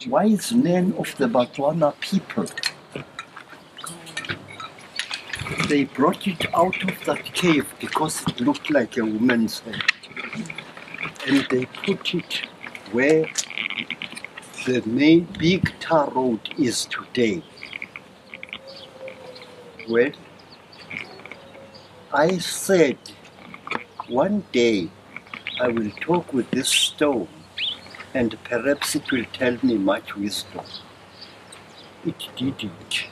wise men of the Botswana people. They brought it out of that cave because it looked like a woman's head. And they put it where the main big tar road is today. Well, I said one day I will talk with this stone and perhaps it will tell me much wisdom. It didn't.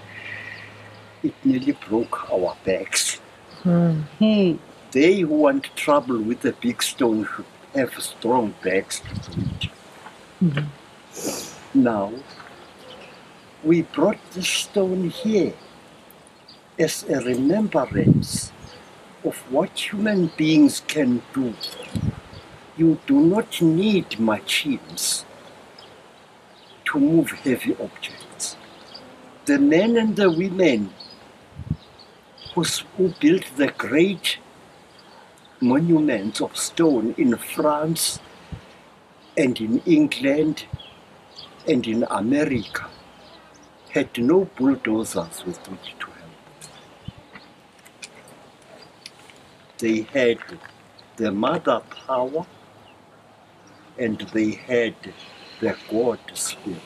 It nearly broke our backs. They who want trouble with a big stone should have strong backs to do it. Now, we brought the stone here as a remembrance of what human beings can do. You do not need machines to move heavy objects. The men and the women who built the great monuments of stone in France and in England and in America had no bulldozers with which to help. They had the mother power and they had the God spirit.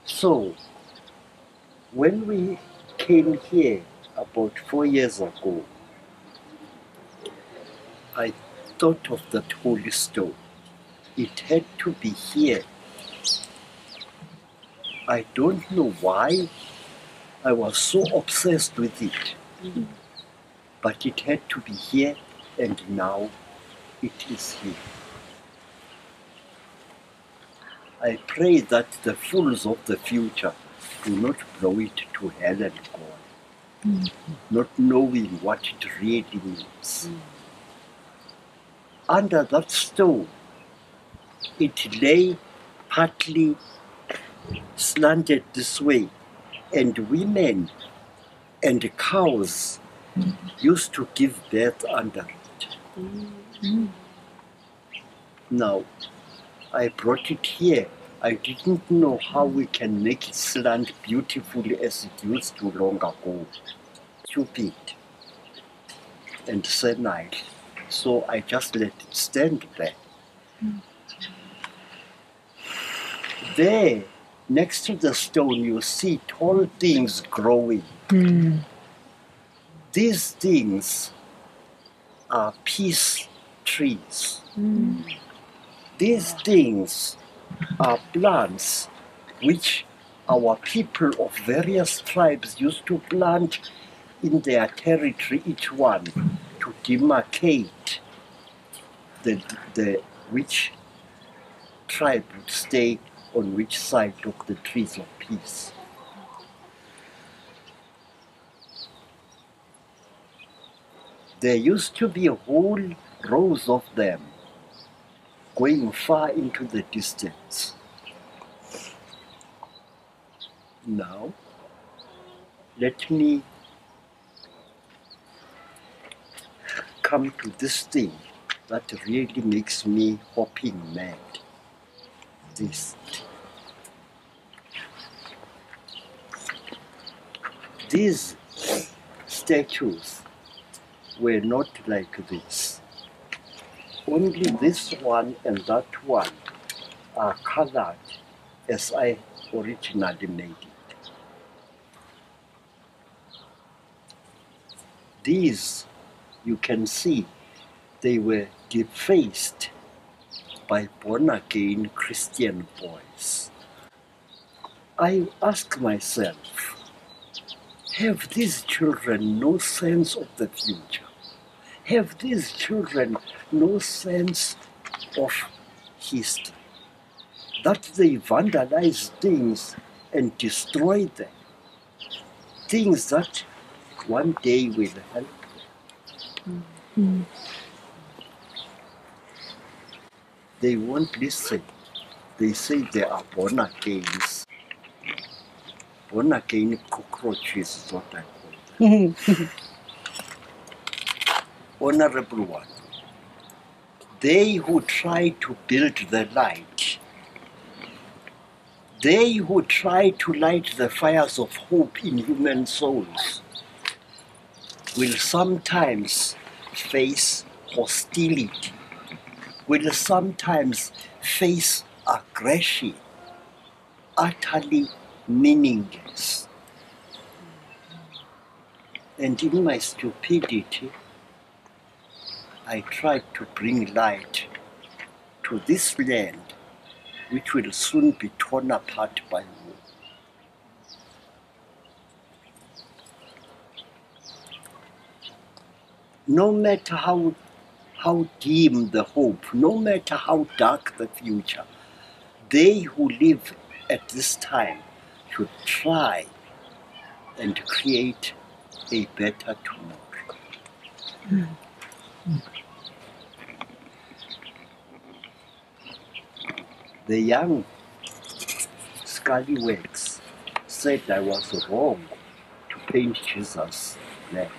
So, when we came here about 4 years ago, I thought of that holy stone. It had to be here. I don't know why I was so obsessed with it, but it had to be here, and now it is here. I pray that the fools of the future do not blow it to hell and gone, not knowing what it really means. Under that stone, it lay partly slanted this way, and women and cows used to give birth under it. Now, I brought it here. I didn't know how we can make it slant beautifully as it used to long ago. Stupid and senile. So I just let it stand there. There, next to the stone, you see tall things growing. These things are peace trees. These things are plants which our people of various tribes used to plant in their territory, each one, to demarcate which tribe would stay on which side of the trees of peace. There used to be whole rows of them going far into the distance. Now, let me come to this thing that really makes me hopping mad. These statues were not like this. Only this one and that one are colored as I originally made it. These, you can see, they were defaced by born-again Christian boys. I ask myself, have these children no sense of the future? Have these children no sense of history? That they vandalize things and destroy them, things that one day will help them. They won't listen. They say they are born-agains. Born-again cockroaches is what I call them. Honorable one, They who try to build the light, they who try to light the fires of hope in human souls, will sometimes face hostility, will sometimes face aggression, utterly meaningless. And in my stupidity, I tried to bring light to this land, which will soon be torn apart by war. No matter how dim the hope, no matter how dark the future, they who live at this time should try and create a better tomorrow. The young scallywags said I was wrong to paint Jesus black.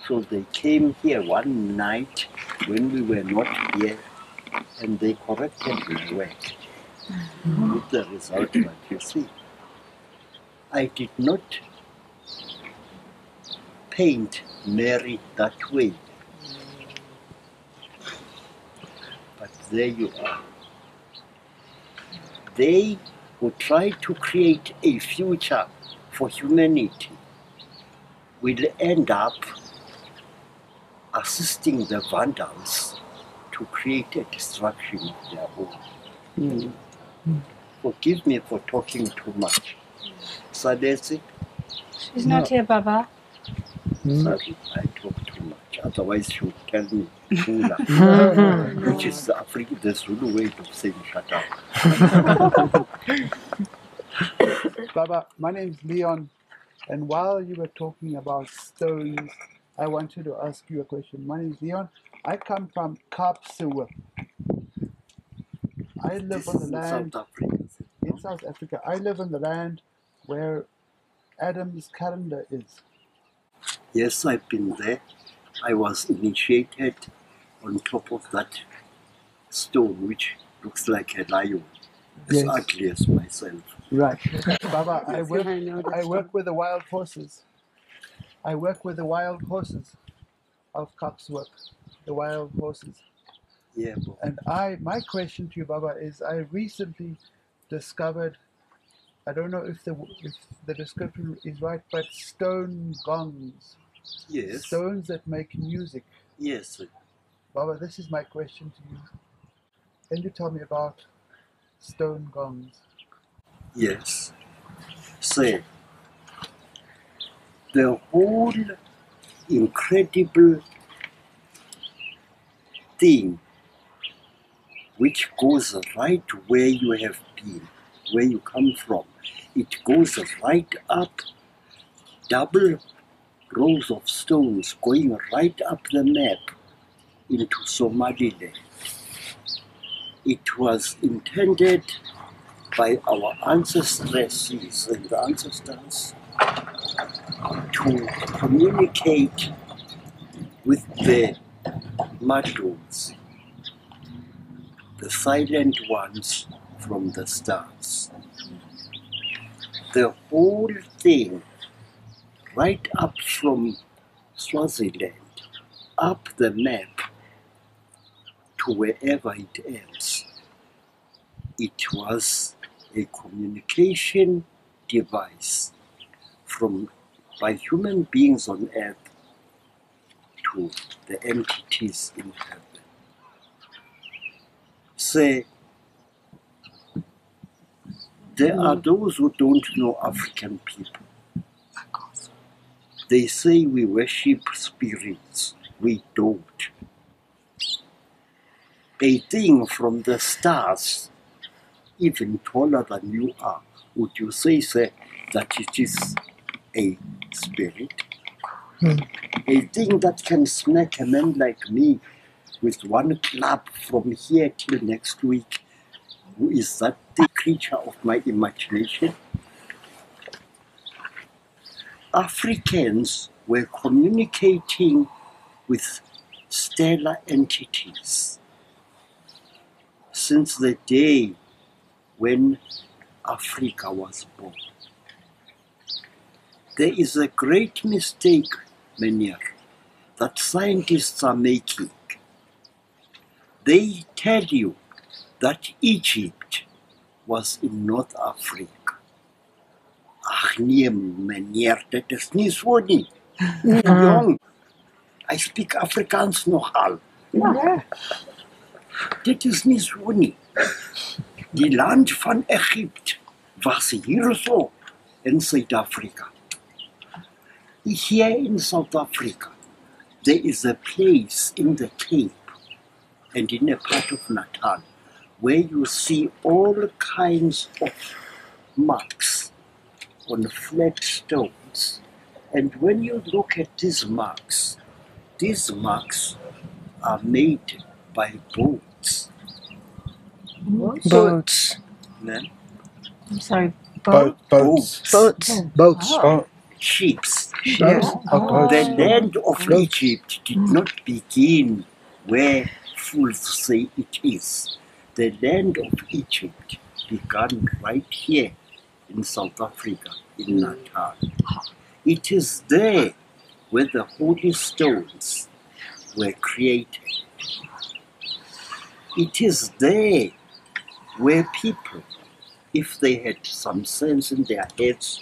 So they came here one night when we were not here, and they corrected my work. With the result that you see. I did not paint Mary that way, but there you are. They who try to create a future for humanity will end up assisting the vandals to create a destruction of their own. Forgive me for talking too much. Sadesi? She's not here, Baba. Sorry, I talk too much. Otherwise she would tell me Tula, which is the Zulu way of saying shut up. Baba, my name is Leon, and while you were talking about stones, I wanted to ask you a question. My name is Leon. I come from Kaapsewe. I live on the land South Africa. in South Africa. I live on the land where Adam's calendar is. Yes, I've been there. I was initiated on top of that stone, which looks like a lion, as Yes. ugly as myself. Right. Baba, I work with the wild horses. I work with the wild horses of Kaapsewe, the wild horses. Yeah, but And my question to you, Baba, is I recently discovered, I don't know if the description is right, but stone gongs. yes, Stones that make music. yes, Baba, this is my question to you. Can you tell me about stone gongs? yes. Say, the whole incredible thing which goes right where you have been, where you come from, it goes right up, double rows of stones going right up the map into Somaliland. It was intended by our ancestresses and ancestors to communicate with the Maduns, the silent ones from the stars. The whole thing, right up from Swaziland, up the map to wherever it ends, it was a communication device by human beings on earth to the entities in heaven. Say, there are those who don't know African people. They say we worship spirits. We don't. A thing from the stars, even taller than you are, would you say, sir, that it is a spirit? A thing that can smack a man like me with one clap from here till next week. Who is that the creature of my imagination? Africans were communicating with stellar entities since the day when Africa was born. There is a great mistake, Menier, that scientists are making. They tell you that Egypt was in North Africa. Ach nee, meneer, dit is nie so nie. Jong, I speak Afrikaans nogal. Dit is nie so nie. Die land van Egypte was hier so in Suid-Afrika. Here in South Africa, there is a place in the Cape and in a part of Natal where you see all kinds of marks on flat stones. And when you look at these marks are made by boats. Boats. Ne? I'm sorry. Boats. Boats. Oh, Ships. yes. The land of Egypt did not begin where fools say it is. The land of Egypt began right here in South Africa, in Natal. It is there where the holy stones were created. It is there where people, if they had some sense in their heads,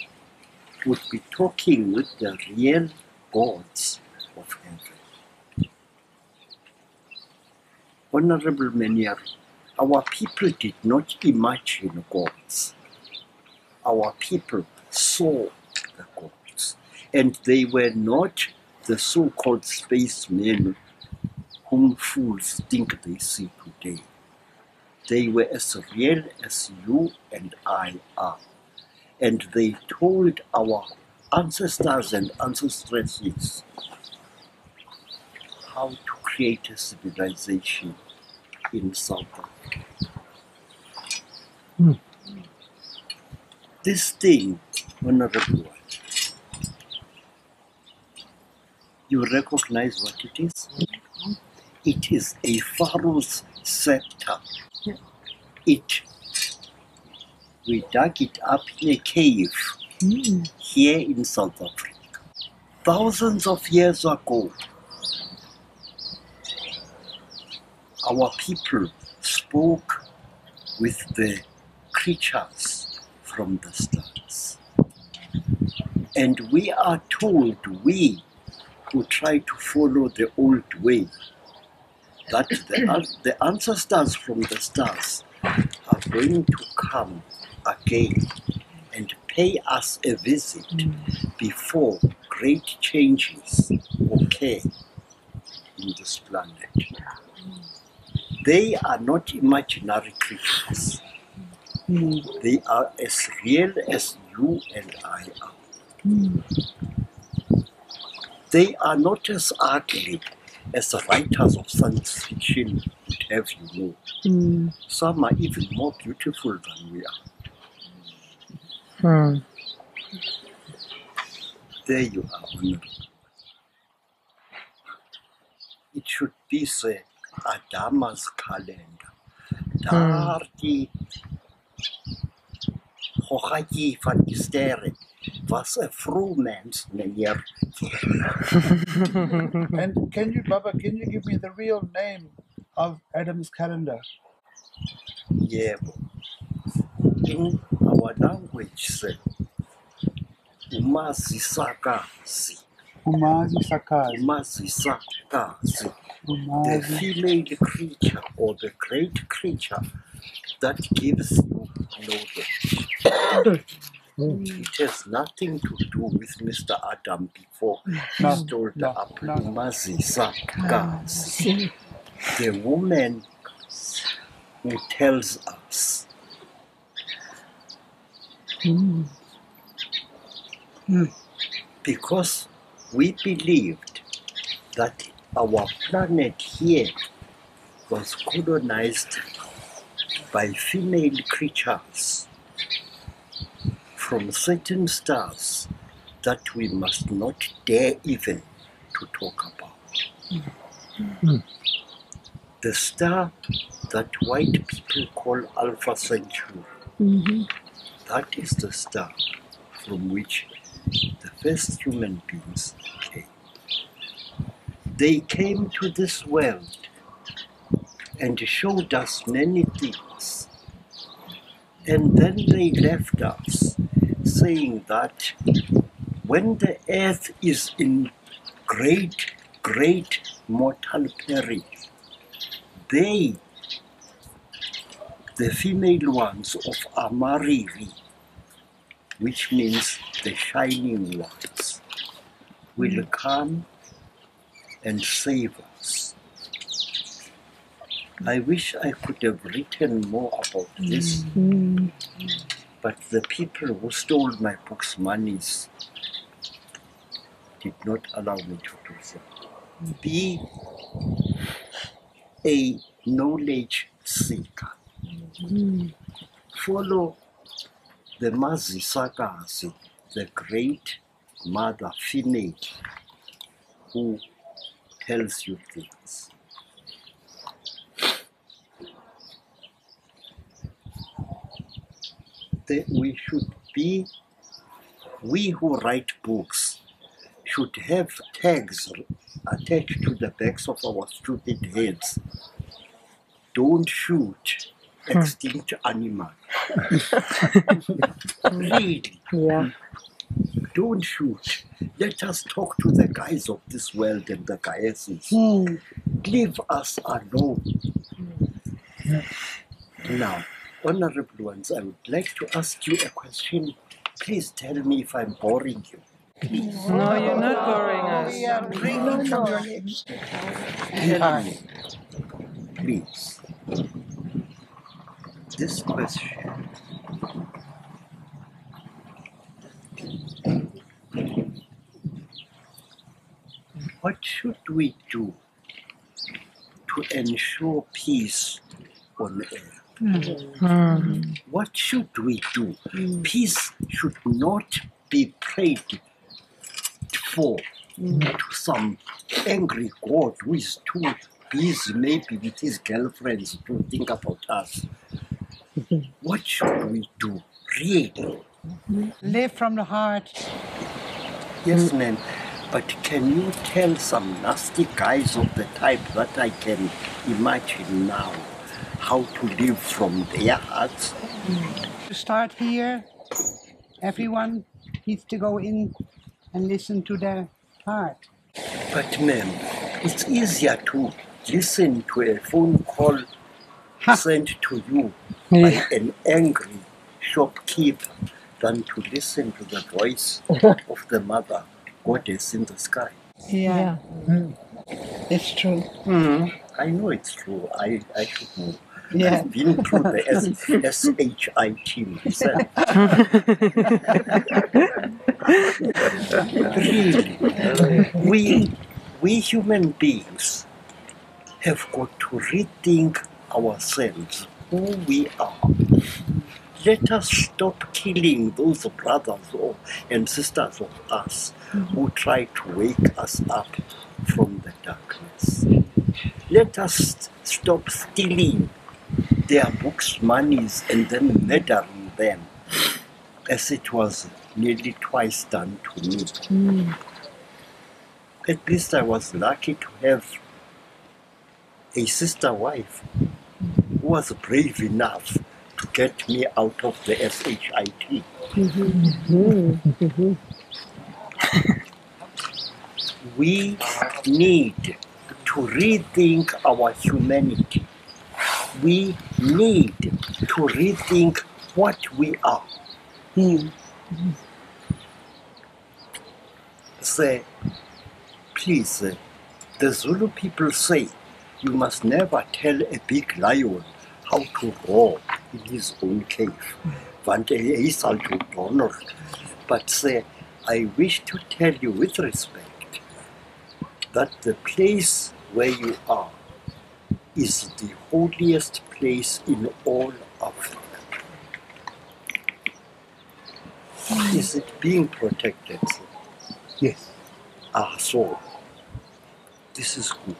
would be talking with the real gods of heaven. Honorable Menier, our people did not imagine gods. Our people saw the gods, and they were not the so-called spacemen whom fools think they see today. They were as real as you and I are. And they told our ancestors and ancestresses how to create a civilization in South Africa. This thing, Honorable One, you recognize what it is? It is a pharaoh's scepter. We dug it up in a cave here in South Africa. Thousands of years ago, our people spoke with the creatures from the stars. And we are told, we who try to follow the old way, that the ancestors from the stars are going to come again and pay us a visit before great changes occur in this planet. They are not imaginary creatures. They are as real as you and I are. They are not as ugly as the writers of science fiction would have you know. Some are even more beautiful than we are. There you are, Honorable. It should be say Adama's calendar. Daar die Hochaki van die sterren was a vroegmens, meneer. And can you give me the real name of Adam's calendar? Yebo. In our language, say, Umazi Zakazi. Umazi Zakazi. Umazi Zakazi. The female creature or the great creature that gives you knowledge. It has nothing to do with Mr. Adam before he stole the apple. Umazi Zakazi. The woman who tells us. Because we believed that our planet here was colonized by female creatures from certain stars that we must not dare even to talk about. The star that white people call Alpha Centauri, that is the star from which the first human beings came. They came to this world and showed us many things. And then they left us, saying that when the earth is in great, great mortal peril, they, the female ones of Amariri, which means the shining ones, will come and save us. I wish I could have written more about this, but the people who stole my book's monies did not allow me to do so. Be a knowledge seeker. Follow the Umazi Zakazi, the great mother female who tells you things. We should be, we who write books should have tags attached to the backs of our stupid heads. Don't shoot extinct animal. Really. Yeah. Don't shoot. Let us talk to the guys of this world and the goddesses. Leave us alone. Now, honorable ones, I would like to ask you a question. Please tell me if I'm boring you. Please. No, you're not boring us. We are drinking from your lips. Tell me, please. This question. What should we do to ensure peace on earth? What should we do? Peace should not be prayed for to some angry God who is too busy maybe with his girlfriends to think about us. What should we do, really? Live from the heart. Yes, ma'am. But can you tell some nasty guys of the type that I can imagine now how to live from their hearts? To start here, everyone needs to go in and listen to their heart. But ma'am, it's easier to listen to a phone call sent to you by an angry shopkeeper than to listen to the voice of the mother goddess in the sky. Yeah, it's true. I know it's true. I should know. Yeah. I've been through the SHIT myself. Really, we human beings have got to rethink ourselves, who we are. Let us stop killing those brothers and sisters of us who try to wake us up from the darkness. Let us stop stealing their books' monies and then murdering them, as it was nearly twice done to me. At least I was lucky to have a sister wife who was brave enough to get me out of the SHIT. We need to rethink our humanity. We need to rethink what we are. Say, please, the Zulu people say you must never tell a big lion how to roar in his own cave. Want hy sal toe donder. But say, I wish to tell you with respect that the place where you are is the holiest place in all Africa. Is it being protected? Yes. So This is good.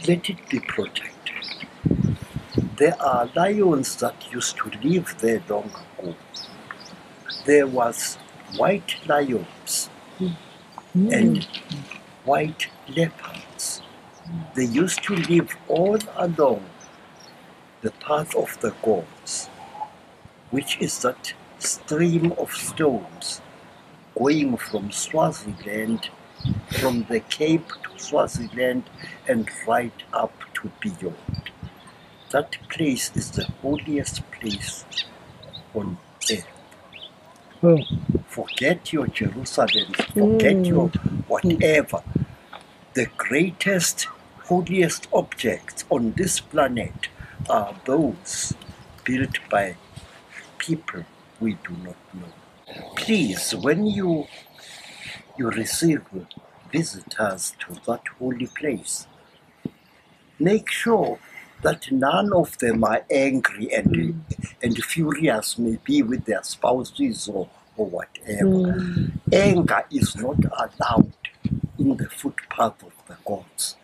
Let it be protected. There are lions that used to live there long ago. There was white lions and white leopards. They used to live all along the path of the gods, which is that stream of stones going from Swaziland, from the Cape to Swaziland and right up to beyond. That place is the holiest place on earth. Oh. Forget your Jerusalem, forget your whatever. The greatest, holiest objects on this planet are those built by people we do not know. Please, when you receive visitors to that holy place, make sure that none of them are angry and furious, maybe with their spouses or whatever. Anger is not allowed in the footpath of the gods.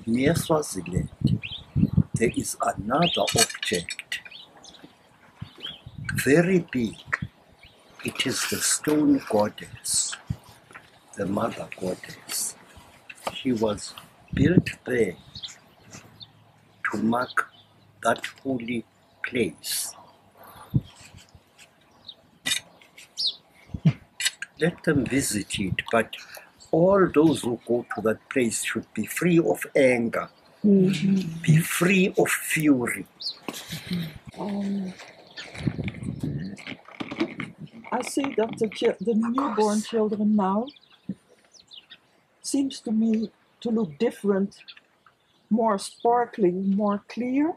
Near Swaziland, there is another object, very big. It is the stone goddess, the mother goddess. She was built there to mark that holy place. Let them visit it, but all those who go to that place should be free of anger, be free of fury. I see that the newborn children now seems to me to look different, more sparkling, more clear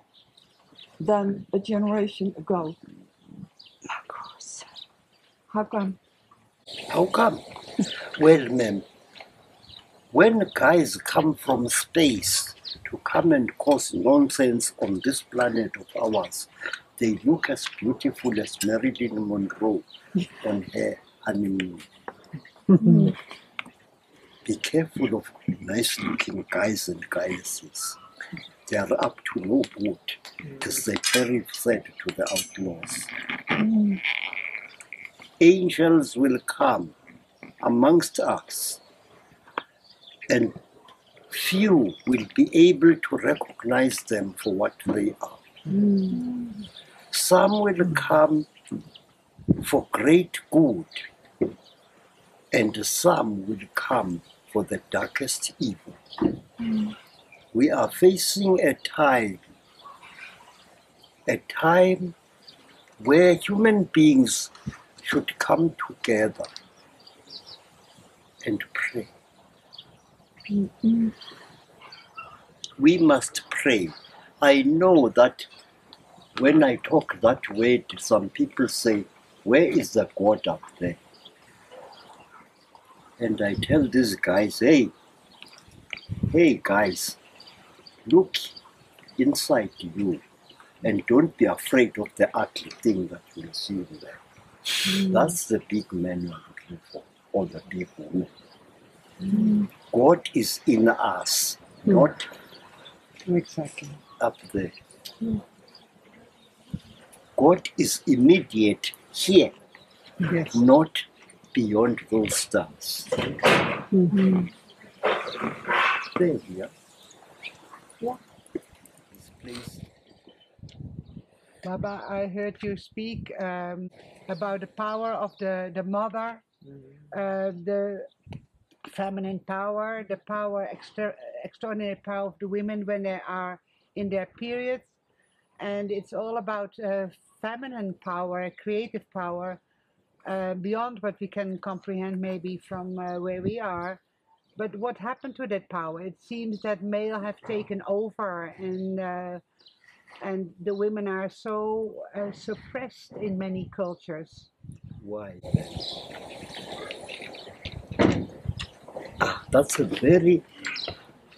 than a generation ago. Of course. How come? How come? Well, ma'am, when guys come from space to come and cause nonsense on this planet of ours, they look as beautiful as Marilyn Monroe on her honeymoon. Be careful of nice-looking guys and goddesses. They are up to no good, as the sheriff said to the outlaws. Angels will come amongst us, and few will be able to recognize them for what they are. Some will come for great good, and some will come for the darkest evil. We are facing a time where human beings should come together and pray. We must pray. I know that when I talk that way, some people say, where is the God up there? And I tell these guys, hey guys, look inside you and don't be afraid of the ugly thing that you'll see in there. That's the big man you're looking for, or the big woman. God is in us, not Exactly. up there. God is immediate here, Yes. not beyond those stars. There we are. Yeah. This place. Baba, I heard you speak about the power of the mother, the feminine power, the power, extraordinary power of the women when they are in their periods. And it's all about feminine power, creative power, beyond what we can comprehend maybe from where we are. But what happened to that power? It seems that male have taken over, and the women are so suppressed in many cultures. Why? That's a very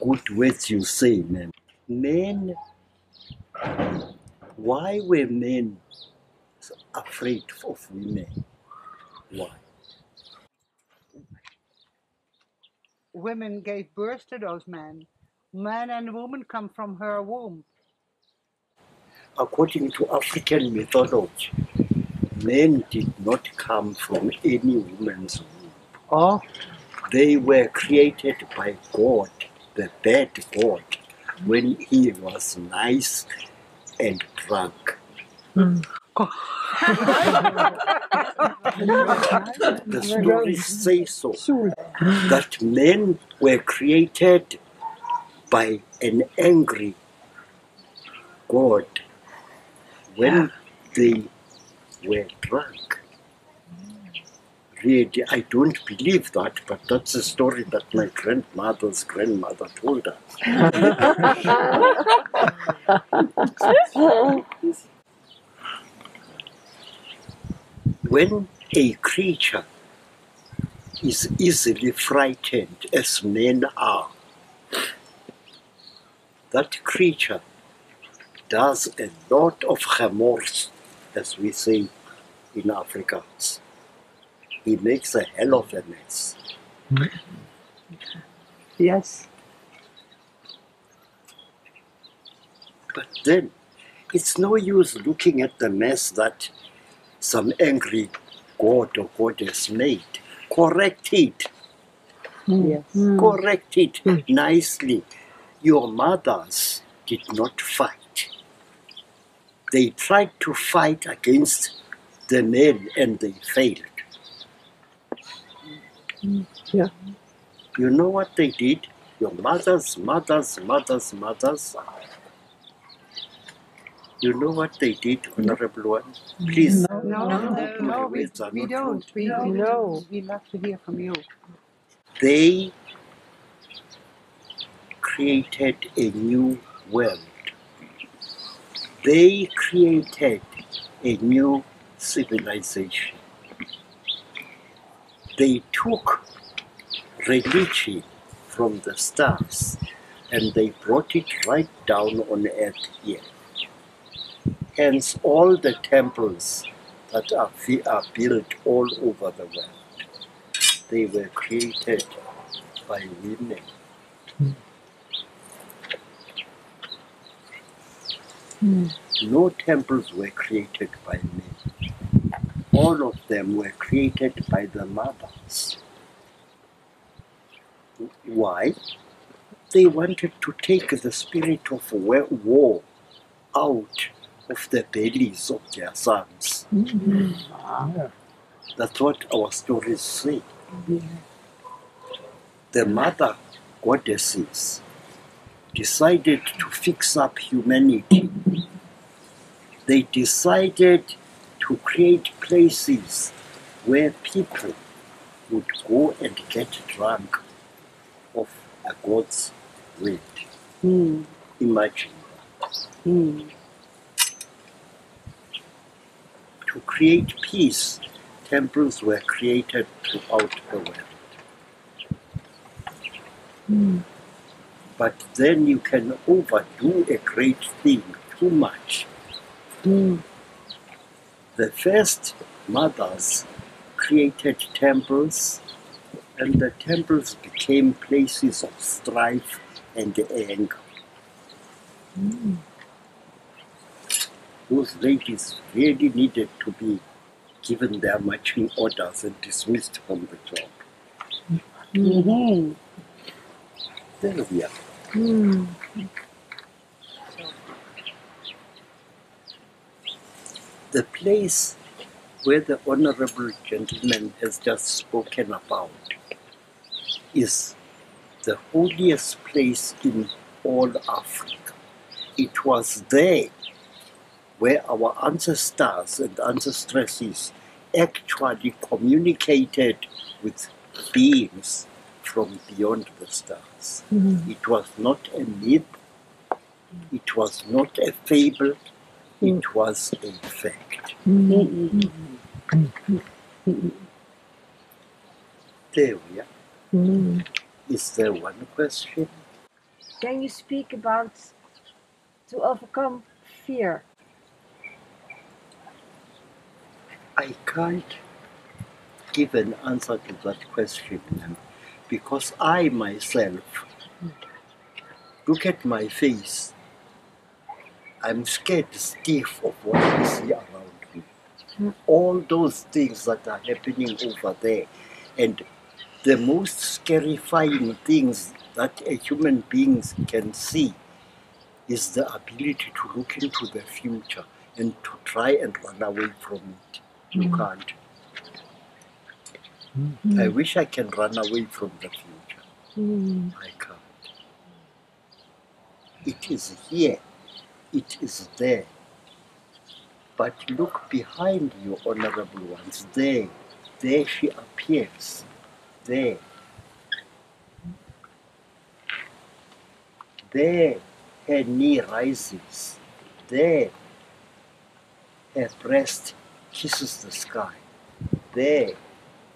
good words you say, men. Why were men afraid of women. Why? Women gave birth to those men. Man and woman come from her womb. According to African mythology, men did not come from any woman's womb. Oh. They were created by God, the bad God, when he was nice and drunk. The stories say so, that men were created by an angry God when they were drunk. Really, I don't believe that, but that's a story that my grandmother's grandmother told us. When a creature is easily frightened, as men are, that creature does a lot of remorse, as we say in Afrikaans. He makes a hell of a mess. Yes. But then, it's no use looking at the mess that some angry god or goddess made. Correct it. Yes. Correct it nicely. Your mothers did not fight. They tried to fight against the men and they failed. Yeah. You know what they did? Your mothers. You know what they did, Honorable One? Please. No, we Words are don't. not rude. We love to hear from you. They created a new world. They created a new civilization. They took religion from the stars and they brought it right down on earth here. Hence, all the temples that are built all over the world, they were created by women. No temples were created by men. All of them were created by the mothers. Why? They wanted to take the spirit of war out of the bellies of their sons. That's what our stories say. The mother goddesses decided to fix up humanity. They decided to create places where people would go and get drunk of a god's will. Imagine that. To create peace, temples were created throughout the world. But then you can overdo a great thing too much. The first mothers created temples, and the temples became places of strife and anger. Those ladies really needed to be given their marching orders and dismissed from the job. There we are. The place where the honorable gentleman has just spoken about is the holiest place in all Africa. It was there where our ancestors and ancestresses actually communicated with beings from beyond the stars. It was not a myth, it was not a fable, it was a fact. There we are. Is there one question? Can you speak about to overcome fear? I can't give an answer to that question, because I myself, look at my face. I'm scared stiff of what I see around me. All those things that are happening over there, and the most scarifying things that a human being can see is the ability to look into the future and to try and run away from it. You can't. I wish I can run away from the future. I can't. It is here. It is there. But look behind you, honorable ones. There she appears. There her knee rises. There her breast kisses the sky. There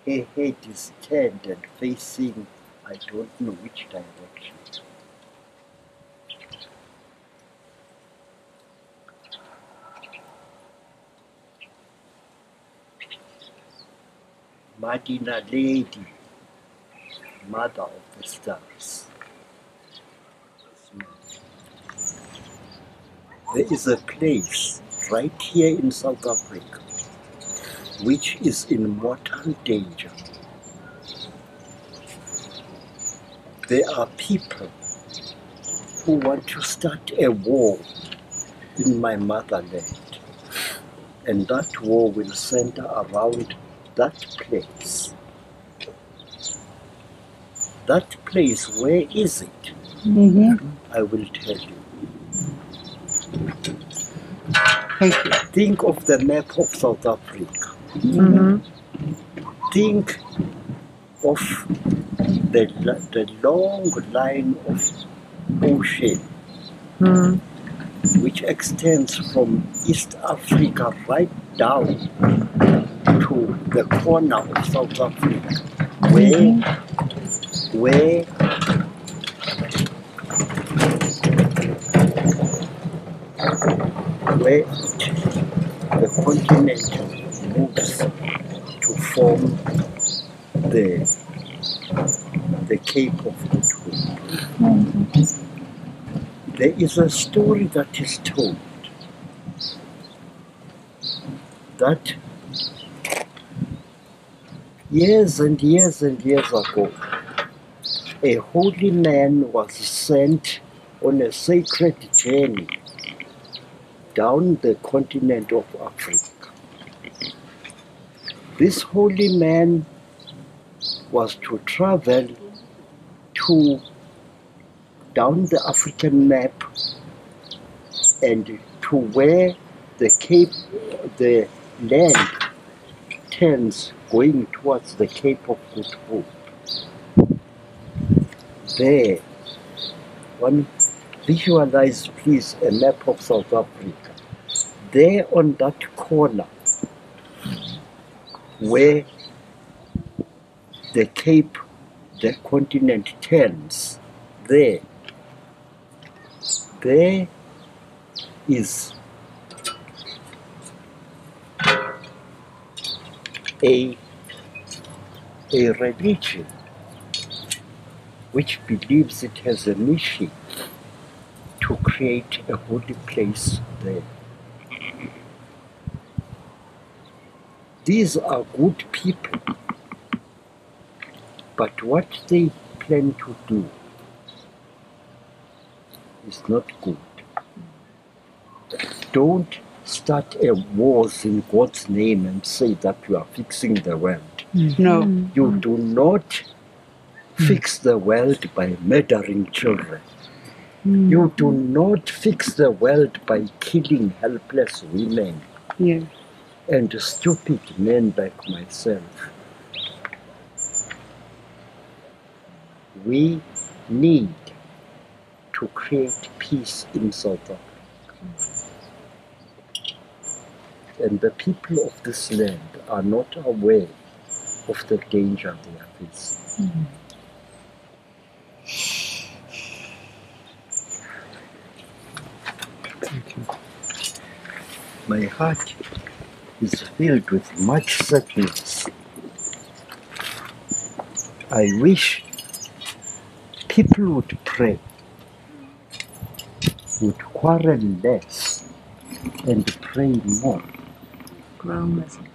her head is turned and facing I don't know which direction. Madina Lady, Mother of the Stars. There is a place right here in South Africa which is in mortal danger. There are people who want to start a war in my motherland, and that war will center around that place. That place, where is it? I will tell you. Thank you. Think of the map of South Africa. Think of the long line of ocean which extends from East Africa right down to the corner of South Africa, where the continent moves to form the Cape of Good Hope. There is a story that is told that years and years and years ago, a holy man was sent on a sacred journey down the continent of Africa. This holy man was to travel down the African map and to where the land turns going towards the Cape of Good Hope. There, one visualize please a map of South Africa. There on that corner where the Cape, the continent turns, there is a religion which believes it has a mission to create a holy place there. These are good people, but what they plan to do is not good. Don't start a wars in God's name and say that you are fixing the world. No. You do not fix the world by murdering children. You do not fix the world by killing helpless women and stupid men like myself. We need to create peace in South Africa. And the people of this land are not aware of the danger they are facing. My heart is filled with much sadness. I wish people would pray, would quarrel less, and pray more. Grow, Umazi.